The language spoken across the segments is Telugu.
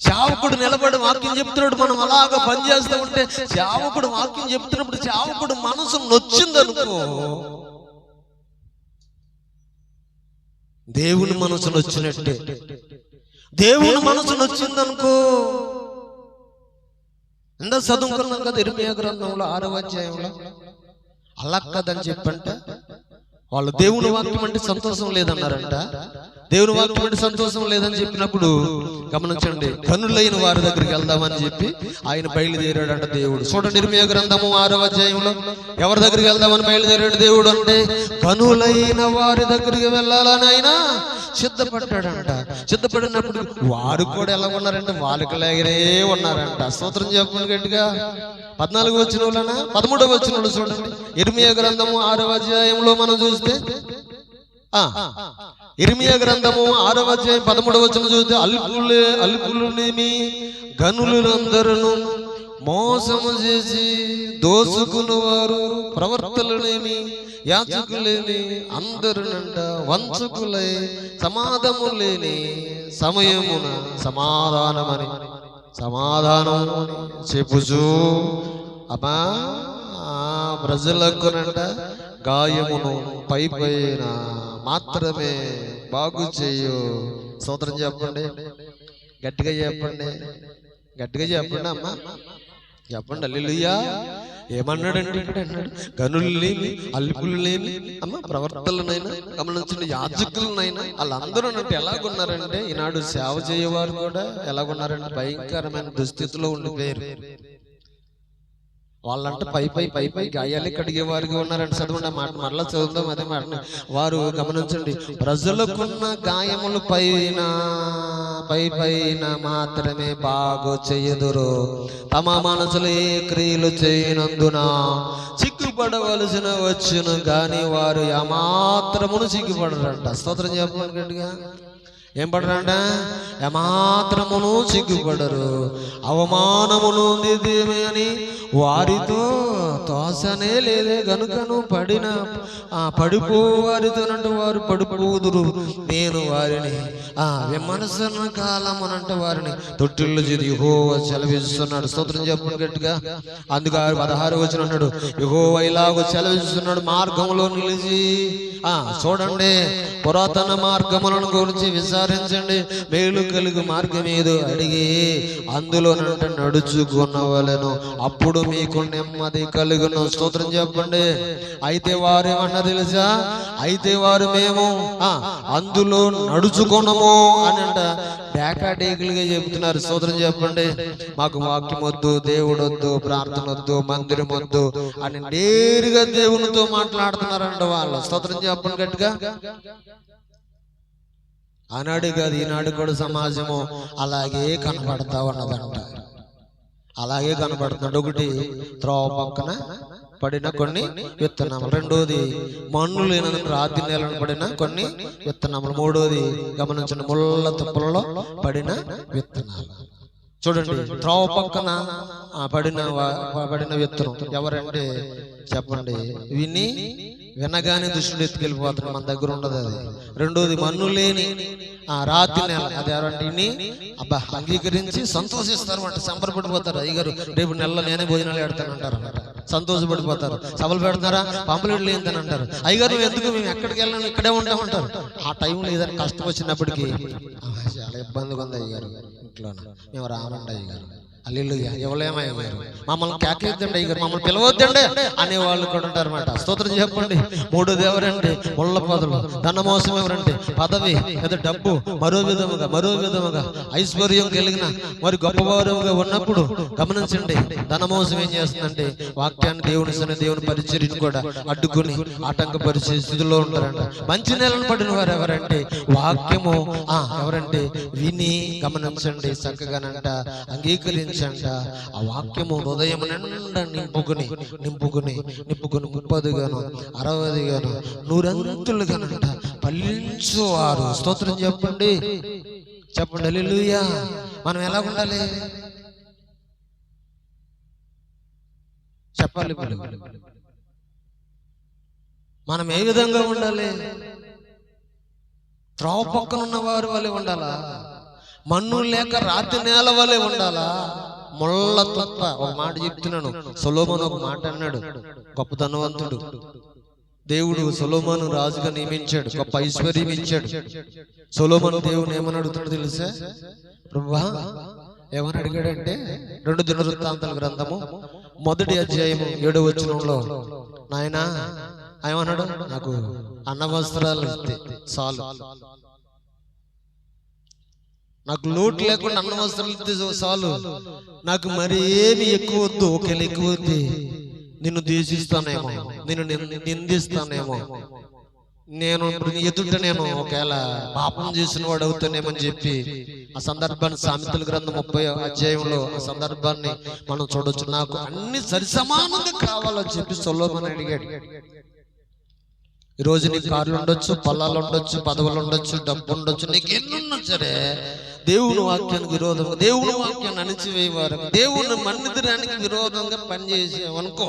సేవకుడు నిలబడి వాక్యం చెప్తున్నాడు, మనం అలాగా పని చేస్తూ ఉంటే సేవకుడు వాక్యం చెప్తున్నప్పుడు సేవకుడు మనసు నొచ్చిందనుకో, దేవుని మనసు నొచ్చినట్టే. దేవుని మనసు నొచ్చిందనుకో, ఎంత చదువుకున్నాం కదా ఇర్మియా గ్రంథంలో 6వ అధ్యాయంలో, అలా కదని చెప్పంటే వాళ్ళు దేవుని వాక్యం అంటే సంతోషం లేదన్నారంట. దేవుని వాక్యం అంటే సంతోషం లేదని చెప్పినప్పుడు గమనించండి, కనులైన వారి దగ్గరికి వెళ్దామని చెప్పి ఆయన బయలుదేరాడంట దేవుడు. చూడండి ఇర్మియా గ్రంథము 6వ అధ్యాయంలో ఎవరి దగ్గరికి వెళ్దామని బయలుదేరాడు దేవుడు అంటే, కనులైన వారి దగ్గరికి వెళ్ళాలని ఆయన సిద్ధపడ్డాడంట. సిద్ధపడినప్పుడు వారు కూడా ఎలా ఉన్నారంటే వాళ్ళకిలాగనే ఉన్నారంట. స్తోత్రం చెప్పండి గట్టిగా. 14వ వచనంలోనా 13వ వచనంలో చూడండి ఇర్మియా గ్రంథము 6వ అధ్యాయంలో మనం చూస్తే, ఇర్మియా గ్రంథము 6వ అధ్యాయం 13వ వచనం చూస్తే, అల్పులునేమి గనులందరూ మోసము చేసి దోసుకుని వారు ప్రవర్తనలేమి యాచకులేని అందరునంట వంచకులై సమాధము లేని సమయమున సమాధానం చెప్పుచు అమ్మా ప్రజలకునంట గాయమును పైన మాత్రమే బాగు చేయు. స్తోత్రం చెప్పండి, గట్టిగా చెప్పండి, గట్టిగా చెప్పండి అమ్మా, చెప్పండి హల్లెలూయా. ఏమన్నాడండి ఇక్కడ? అన్నాడు గనులు లేని అల్పులు లేని అమ్మ ప్రవర్తనలనైనా గమనించండి, యాజకులనైనా వాళ్ళందరూ అంటే ఎలాగున్నారంటే, ఈనాడు సేవ చేయవారు కూడా ఎలాగున్నారంటే భయంకరమైన దుస్థితిలో ఉండిపోయారు. వాళ్ళంటే పై గాయాలే కడిగేవారుగా ఉన్నారంటే. చదవండి మాట, మరలా చదువుదాం అదే మాట. వారు గమనించండి, ప్రజలకున్న గాయములు పైన మాత్రమే బాగు చెయ్యుదురు, తమ మనసులో ఏ క్రియలు చేయనందున సిగ్గుపడవలసిన వచ్చును గాని వారు ఏమాత్రమును సిగ్గుపడరంట. స్తోత్రం చెప్పండి గట్టిగా. ఏం పడరంట? ఏమాత్రమును సిగ్గుపడరు. అవమానమును అని వారితో తోసనే లేదే గనుకను పడిపోవారితోనంటే వారు పడిపోదురు. నేను వారిని విమర్శన కాలమనంటే వారిని తొట్టిళ్ళు చేసి యెహోవా సెలవిస్తున్నాడు. స్తోత్రం చెప్పండి గట్టిగా. అందుకు 16వ వచనం అన్నాడు, యెహోవా ఇలాగ సెలవిస్తున్నాడు, మార్గంలో నిలిచి చూడండి, పురాతన మార్గములను గురించి విచారించండి, మేలు కలుగు మార్గం ఏదో అడిగి అందులో నడుచుకున్నవలెను, అప్పుడు మీకు నెమ్మది కలుగును. స్తోత్రం చెప్పండి. అయితే వారు ఏమన్నా తెలుసా? అయితే వారు మేము అందులో నడుచుకున్నాము అని అంట డేకాడేకులుగా చెబుతున్నారు. స్తోత్రం చెప్పండి. మాకు వాక్యం వద్దు, దేవుడు వద్దు, ప్రార్థన వద్దు, మందిరం వద్దు అని నేరుగా దేవునితో మాట్లాడుతున్నారంట వాళ్ళు. స్తోత్రం చెప్పండి గట్టిగా. ఆనాడు కాదు ఈనాడు కూడా సమాజము అలాగే కనబడతా ఉన్నదంట, అలాగే కనబడుతున్నాడు. ఒకటి త్రోవ పక్కన పడిన కొన్ని విత్తనాలు, రెండోది మన్ను లేని రాతి నేలను పడిన కొన్ని విత్తనాలు, మూడోది గమనించిన ముళ్ళ తుప్పలలో పడిన విత్తనాలు. చూడండి, త్రోవ పక్కన పడిన విత్తనం ఎవరంటే చెప్పండి, వినగానే దుష్టుడు ఎత్తుకెళ్ళిపోతాడు, మన దగ్గర ఉండదు అది. రెండోది మన్ను లేని రాతి నేల, అది ఎవరంటే అంగీకరించి సంతోషిస్తారు అంటే, సంబరపడిపోతారు. అయ్యగారు రేపు నెలలో నేనే భోజనాలు పెడతానంటారు అన్నమాట, సంతోషపడిపోతారు. సభలు పెడతారా, పాంపులెట్లు ఏంటని అంటారు. అయ్యగారు నువ్వు ఎందుకు, మేము ఎక్కడికి వెళ్ళాను, ఇక్కడే ఉంటామంటారు. ఆ టైంలో ఏదైనా కష్టం వచ్చినప్పటికీ చాలా ఇబ్బందిగా ఉంది అయ్యగారు, ఇంట్లో మేము రామండి అయ్యగారు, హల్లెలూయా, ఎవలేమయ్యారు, మమ్మల్ని కేకేద్దండి అయ్యగారు, మమ్మల్ని పిలవద్దండి అనేవాళ్ళు కూడా ఉంటారు అన్నమాట. స్తోత్రం చెప్పండి. మూడోది ఎవరంటే ముళ్ళ పొదలు, ధనమోసం ఎవరంటే పదవి లేదా డబ్బు, మరో విధముగా ఐశ్వర్యం కలిగిన మరి గొప్పవారుగా ఉన్నప్పుడు గమనించండి, ధనమోసం ఏం చేస్తుందంటే వాక్యాన్ని, దేవుని పరిచర్యను కూడా అడ్డుకుని ఆటంకపరిచే స్థితిలో ఉంటారంట. మంచి నెలను పడిన వారు ఎవరంటే వాక్యము ఎవరంటే విని గమనించండి, చక్కగానంట అంగీకరించంట ఆ వాక్యము హృదయం నిండా నింపుకుని 30 గాను 60 గాను 100 గానంట ఫలించువారు. స్తోత్రం చెప్పండి హల్లెలూయా. మనం ఎలా ఉండాలి చెప్పాలి, మనం ఏ విధంగా ఉండాలి? త్రోవ పక్కన ఉన్న వారి వల్లే ఉండాలా? మన్ను లేక రాతి నేల వలె ఉండాలా? ముళ్ళ తుప్ప. ఒక మాట చెప్తున్నాను, సొలొమోను ఒక మాట అన్నాడు, గొప్ప ధనవంతుడు. దేవుడు సొలొమోను రాజుగా నియమించాడు, గొప్ప ఐశ్వర్యం ఇచ్చాడు. సొలొమోను దేవుని ఏమని అడుగుతాడు తెలుసా? ప్రభువా, ఏమని అడిగాడంటే 2 దినవృత్తాంతాల గ్రంథము 1వ అధ్యాయము 7వ వచనంలో, నాయనా ఏమన్నాడు? నాకు అన్న వస్త్రాలు ఇస్తే చాలు, నాకు లోటు లేకుండా అన్న వస్త్రాలు ఇస్తే చాలు, నాకు మరి ఏమి ఎక్కువ వద్దు. ఒకవేళ ఎక్కువ వద్దు, నిన్ను ద్వేషిస్తానేమో, నిన్ను నిందిస్తానేమో, నేను ఎదుట నేను ఒకవేళ పాపం చేసిన వాడు అవుతానేమని చెప్పి ఆ సందర్భాన్ని సామెతల గ్రంథం 30వ అధ్యాయంలో ఆ సందర్భాన్ని మనం చూడొచ్చు. నాకు అన్ని సరిసమానంగా కావాలని చెప్పి సొలొమోను అడిగాడు. ఈరోజు నీకు కార్లు ఉండొచ్చు, పొలాలు ఉండొచ్చు, పదవులు ఉండొచ్చు, డబ్బు ఉండొచ్చు, నీకు ఎన్నున్నా సరే దేవుని వాక్యానికి విరోధంగా, దేవుని వాక్యాన్ని అణిచివేయవారు, దేవుని మందిరానికి విరోధంగా పనిచేసేవనుకో,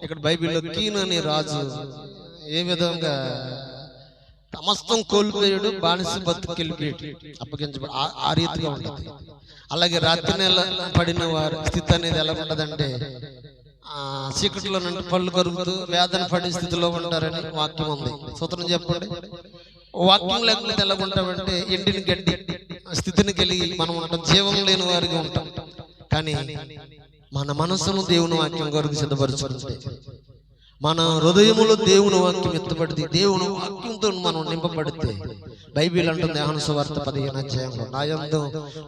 ఇక్కడ బైబిల్లో కీను అనే రాజు ఏ విధంగా సమస్తం కోల్పోయాడు, బానిస బతుకెళ్ళిపోయాడు, అప్పగించబడి ఆ రీతిగా ఉంటుంది. అలాగే రాత్రి నెల పడిన వారి స్థితి అనేది ఎలా ఉండదంటే, చీకటిలో నుండి పళ్ళు కరుగుతూ వేదన పడే స్థితిలో ఉంటారని వాక్యం ఉంది. సూత్రం చెప్పండి. వాక్యం లేకపోతే ఎలా ఉంటామంటే ఎండిని గడ్డి స్థితిని కలిగి మనం ఉంటాం, జీవం లేని వారిగా ఉంటాం. కానీ మన మనసును దేవుని వాక్యం కొరకు సిద్ధపరచుకుంటే, మన హృదయములో దేవుని వాక్యం ఎత్తబడితే, దేవుని వాక్యంతో మనం నింపబడితే, బైబిల్ అంటుంది యోహాను సువార్త 15వ అధ్యాయంలో, నా యందు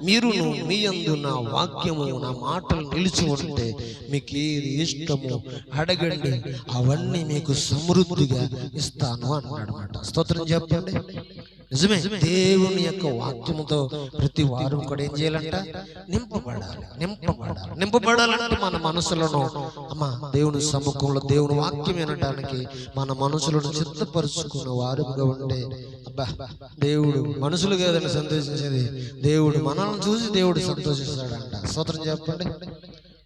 మీరును మీ యందు నా వాక్యము నా మాటలు నిలిచి ఉంటే మీకు ఏది ఇష్టమో అడగండి, అవన్నీ మీకు సమృద్ధిగా ఇస్తాను అన్నాడు అన్నమాట. స్తోత్రం చెప్పండి. నిజమే, దేవుని యొక్క వాక్యముతో ప్రతి వారం కూడా ఏం చేయాలంట? నింపబడాలంటే మన మనసులను దేవుని సముఖంలో దేవుని వాక్యం వినడానికి మన మనసులను సిద్ధపరుచుకున్న వారుగా ఉండే, అబ్బా దేవుడు మనుషులు కాదని సంతోషించేది, దేవుడు మనల్ని చూసి దేవుడు సంతోషిస్తాడంట. స్తోత్రం చెప్పండి.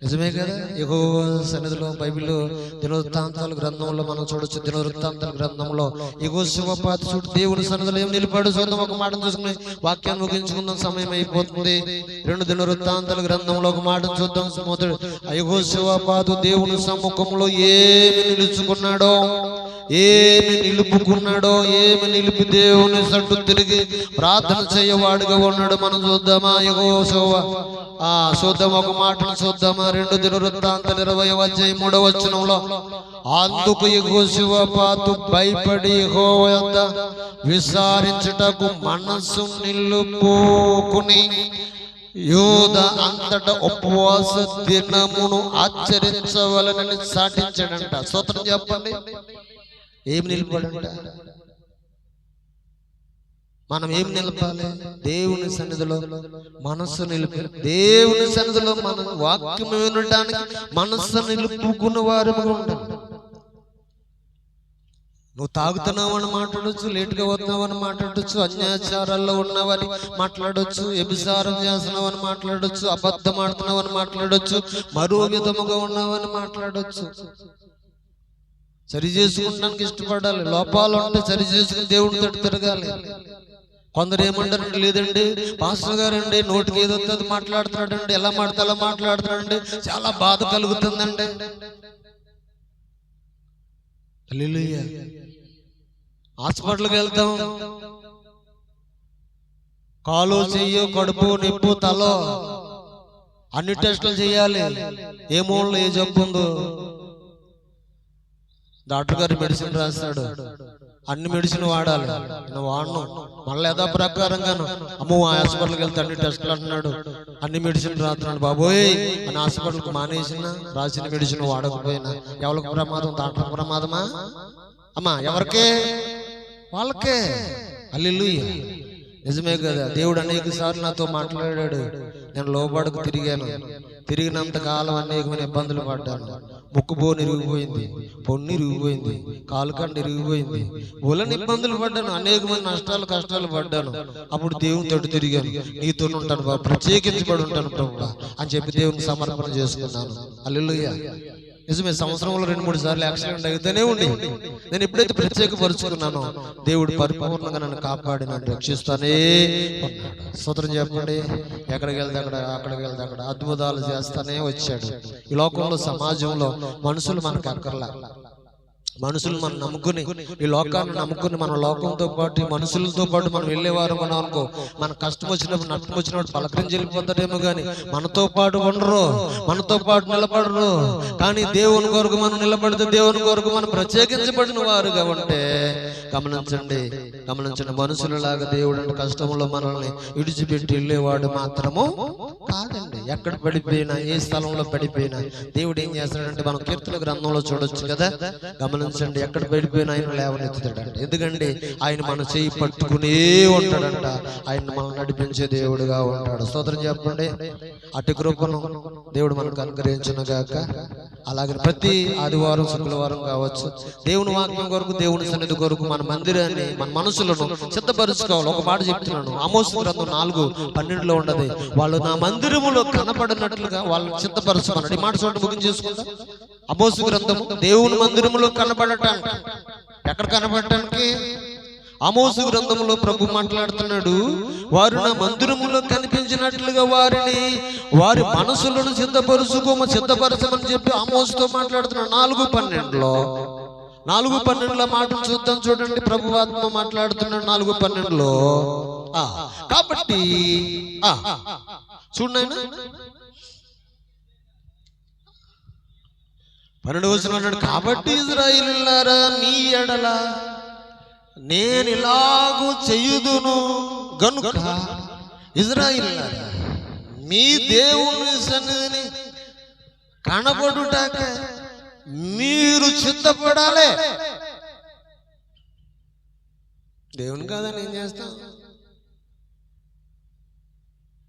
నిజమే కదా? యెహోవా సన్నిధిలో బైబిల్లో దినవృత్తాంతాల గ్రంథంలో మనం చూడొచ్చు. దినవృత్తాంతాల గ్రంథంలో యెహోషువపాతు చూడు దేవుని సన్నిధిలో ఏం నిలిపాడు. చూద్దాం, ఒక మాట చూసుకుని వాక్యాన్ని ముగించుకుందాం, సమయం అయిపోతుంది. 2 దినవృత్తాంతాల గ్రంథంలో ఒక మాట చూద్దాం. మొదటి, యెహోషువపాతు దేవుని సమ్ముఖంలో ఏమి నిలుచుకున్నాడో, ఏమి నిలుపుకున్నాడో, ఏమి నిలిపి దేవుని సట్టు తిరిగి ప్రార్థన చేయవాడుగా ఉన్నాడు. మనం చూద్దామా? యెహోషువ చూద్దాం, ఒక మాటను చూద్దామా? 2 దినవృత్తాంతాలు 20వ అధ్యాయం 3వ వచనంలో, అందుకు యెహోషువపాతు భయపడి యెహోవా యొద్ద విచారించుటకు మనస్సు నిలుపుకుని యూదా అంతటా ఉపవాస దినమును ఆచరించవలనని సాటించాడంట. స్తోత్రం చెప్పండి. ఏమి నిలబడంట? మనం ఏం నిలపాలి? దేవుని సన్నిధిలో మనస్సు నిలిపి, దేవుని సన్నిధిలో మన వాక్యం వినడానికి మనస్సు నిలుపుకున్న వారు ఉండాలి. నువ్వు తాగుతున్నావని మాట్లాడొచ్చు, లేటుగా వస్తున్నావని మాట్లాడొచ్చు, అన్యాచారాల్లో ఉన్నావని మాట్లాడొచ్చు, వ్యభిచారం చేస్తున్నావని మాట్లాడొచ్చు, అబద్ధం ఆడుతున్నావని మాట్లాడొచ్చు, మరో విధముగా ఉన్నావని మాట్లాడొచ్చు. సరి చేసుకుంటానికి ఇష్టపడాలి. లోపాలు ఉంటే సరి చేసుకుని దేవుడితో తిరగాలి. కొందరు ఏమంటారండి, లేదండి పాస్టర్ గారండి నోటికి ఏదో మాట్లాడుతున్నాడండి, ఎలా మాట్లాడితే అలా మాట్లాడుతున్నాడండి, చాలా బాధ కలుగుతుందండి. హల్లెలూయా. హాస్పిటల్కి వెళ్తాం, కాలు చెయ్యో కడుపు నొప్పు తలో అన్ని టెస్టులు చేయాలి. ఏ మూలలో ఏ జబ్బు ఉందో డాక్టర్ గారు మెడిసిన్ రాస్తాడు, అన్ని మెడిసిన్ వాడాలి. నేను వాడను, మళ్ళీ యథా ప్రకారంగాను అమ్మో ఆ హాస్పిటల్కి వెళ్తే అన్ని టెస్టులు అంటున్నాడు, అన్ని మెడిసిన్ రాస్తున్నాడు, బాబోయ్ అని హాస్పిటల్కి మానేసిన రాసిన మెడిసిన్ వాడకపోయినా ఎవరికి ప్రమాదం? డాక్టర్ ప్రమాదమా? అమ్మా ఎవరికే? వాళ్ళకే. హల్లెలూయా. నిజమే కదా? దేవుడు అనేక సార్లు నాతో మాట్లాడాడు. నేను లోబడకు తిరిగాను, తిరిగినంత కాలం అనేకమైన ఇబ్బందులు పడ్డాను. ముక్కు బోన్ ఇరిగిపోయింది, పొన్ను ఇరిగిపోయింది, కాలుకండ ఇరిగిపోయింది, బోలని ఇబ్బందులు పడ్డాను, అనేకమైన నష్టాలు కష్టాలు పడ్డాను. అప్పుడు దేవుని తోటి తిరిగాను, నీతో ఉంటాను బాబు, ప్రత్యేకించబడి ఉంటాను ప్రభు అని చెప్పి దేవుని సమర్పణ చేసుకున్నాను. హల్లెలూయా. నిజమే, సంవత్సరంలో 2-3 సార్లు యాక్సిడెంట్ అవుతూనే ఉండి నేను ఎప్పుడైతే ప్రత్యేకపరుచుకున్నానో దేవుడు పరిపూర్ణంగా నన్ను కాపాడి నన్ను రక్షిస్తానే ఉన్నాడు. స్తోత్రం చెప్పండి. ఎక్కడికి వెళ్తే అక్కడికి వెళ్తే అక్కడ అద్భుతాలు చేస్తానే వచ్చాడు. ఈ లోకంలో సమాజంలో మనుషులు మనకు అక్కర్లా. మనుషులు మనం నమ్ముకుని, ఈ లోకాన్ని నమ్ముకుని మన లోకంతో పాటు మనుషులతో పాటు మనం వెళ్ళేవారు మనం అనుకో, మన కష్టం వచ్చినప్పుడు నష్టం వచ్చినప్పుడు పలకరించి వెళ్ళిపోతారేమో కానీ మనతో పాటు ఉండరు, మనతో పాటు నిలబడరు. కానీ దేవుని కొరకు మనం నిలబడితే, దేవుని కొరకు మనం ప్రత్యేకించబడిన వారుగా ఉంటే గమనించండి, మనుషులలాగా దేవుడు అంటే కష్టంలో మనల్ని విడిచిపెట్టి వెళ్ళేవాడు మాత్రము కాదండి. ఎక్కడ పడిపోయినా, ఏ స్థలంలో పడిపోయినా దేవుడు ఏం చేస్తాడంటే మనం కీర్తన గ్రంథంలో చూడొచ్చు కదా. గమనించండి, ఎక్కడ పడిపోయినా ఆయన లేవనెత్తుతాడంట. ఎందుకంటే ఆయన మన చేయి పట్టుకునే ఉంటాడంట. ఆయన మనం నడిపించే దేవుడుగా ఉంటాడు. స్తోత్రం చెప్పండి. అటు కృపను దేవుడు మనకు అనుగ్రహించును గాక. అలాగే ప్రతి ఆదివారం శుక్రవారం కావచ్చు దేవుని వాక్యం కొరకు, దేవుని సన్నిధి కొరకు మన మందిరాన్ని, మన మనసులను సిద్ధపరుచుకోవాలి. ఒక మాట చెప్తున్నాను, ఆమోసు గ్రంథం 4:12 ఉండదు, వాళ్ళు నా మందిరములో కనపడినట్లుగా వాళ్ళు సిద్ధపరుచుకున్నాడు. ఈ మాట చూడండి, ముగించేసుకుంటా. ఆమోసు గ్రంథము దేవుని మందిరములో కనపడటానికి, ఎక్కడ కనపడటానికి? ఆమోసు గ్రంథంలో ప్రభు మాట్లాడుతున్నాడు, వారు నా మందిరములో కనిపించినట్లుగా వారి మనసులను సిద్ధపరచమని చెప్పి ఆమోసుతో మాట్లాడుతున్నాడు. 4:12 మాటలు చూద్దాం, చూడండి. ప్రభు ఆత్మ మాట్లాడుతున్నాడు 4:12. కాబట్టి చూడండి, 12వ వచనం అన్నాడు, కాబట్టి ఇశ్రాయేలీయులారా మీ ఎడల నేను ఇలాగూ చేయుదును గనుక ఇశ్రాయేలీయులారా మీ దేవుని సన్నిధిని కనబడుటక మీరు సిద్ధపడాలి. దేవుని కాదని ఏం చేస్తాం?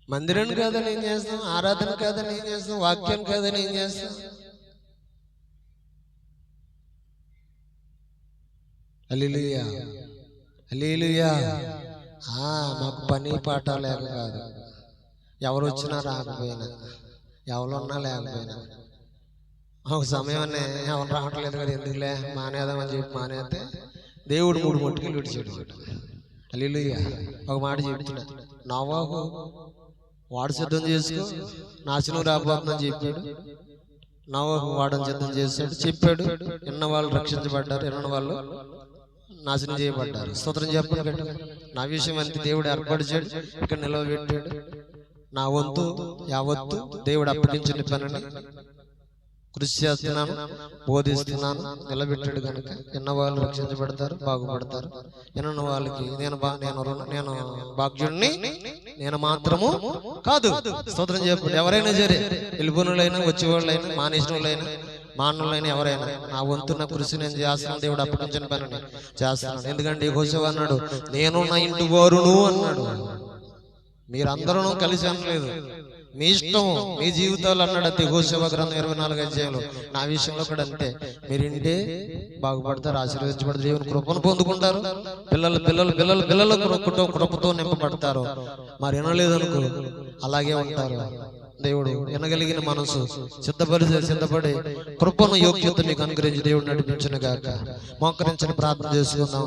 మందిరాన్ని కాదని ఏం చేస్తాం? ఆరాధన కాదని ఏం చేస్తాం? వాక్యం కాదని ఏం చేస్తాం? హల్లెలూయా, హల్లెలూయా. మాకు పని పాట లేక కాదు, ఎవరు వచ్చినా రాకపోయినా, ఎవరున్నా లేకపోయినా, ఒక సమయాన్ని ఎవరు రావట్లేదు కదా, ఎందుకులే మానేద్దామని చెప్పి మానేస్తే దేవుడు 3 మొట్టుకెళ్ళి విడిచాడు. హల్లెలూయా. ఒక మాట చెప్తున్నా, నోవాహు వాడు సిద్ధం చేసుకో, నాశనం రాబోతుందని చెప్పాడు. నోవాహు వాడని సిద్ధం చేశాడు, చెప్పాడు. విన్న వాళ్ళు రక్షించబడ్డారు, విన్న వాళ్ళు నాశనం చేయబడ్డారు. స్తోత్రం చెప్పండి. నా విషయం అంతే, దేవుడు ఏర్పరిచాడు, ఇక్కడ నిలవబెట్టాడు. నా వంతు యావత్తు దేవుడు అప్పగించిన పనిని కృషి చేస్తున్నాను, బోధిస్తున్నాను, నిలబెట్టాడు కనుక విన్న వాళ్ళు రక్షించబడతారు, బాగుపడతారు. విన్న వాళ్ళకి నేను భాగ్యుడిని నేను మాత్రము కాదు. స్తోత్రం చెప్పండి. ఎవరైనా సరే, వెళ్ళిపోయినోళ్ళైనా, వచ్చేవాళ్ళైనా, మానేసిన వాళ్ళైనా, మానవులైనా, ఎవరైనా నా వంతు నా కృషి నేను చేస్తున్నాను, దేవుడు అప్పగించిన పనిని చేస్తున్నాను. ఎందుకంటే యెహోషువ అన్నాడు, నేను నా ఇంటి వారును అన్నాడు. మీరందరూ కలిసి అనలేదు, మీ ఇష్టం, మీ జీవితాలు అన్నాడు. అంతే యెహోషువ గ్రంథం 24వ అధ్యాయంలో. నా విషయంలో కూడా అంతే. మీరింటే బాగుపడతారు, ఆశీర్వదించబడతారు, దేవుని కృపను పొందుకుంటారు. పిల్లల కృపతో నింపబడతారు. మరి వినలేదనుకో అలాగే ఉంటారు. దేవుడు వినగలిగిన మనసు సిద్ధపడి కృపను యోగ్యత మీకు అనుగ్రహించి దేవుడు నడిపించును గాక. మోకరించని ప్రార్థన చేసుకుందాం.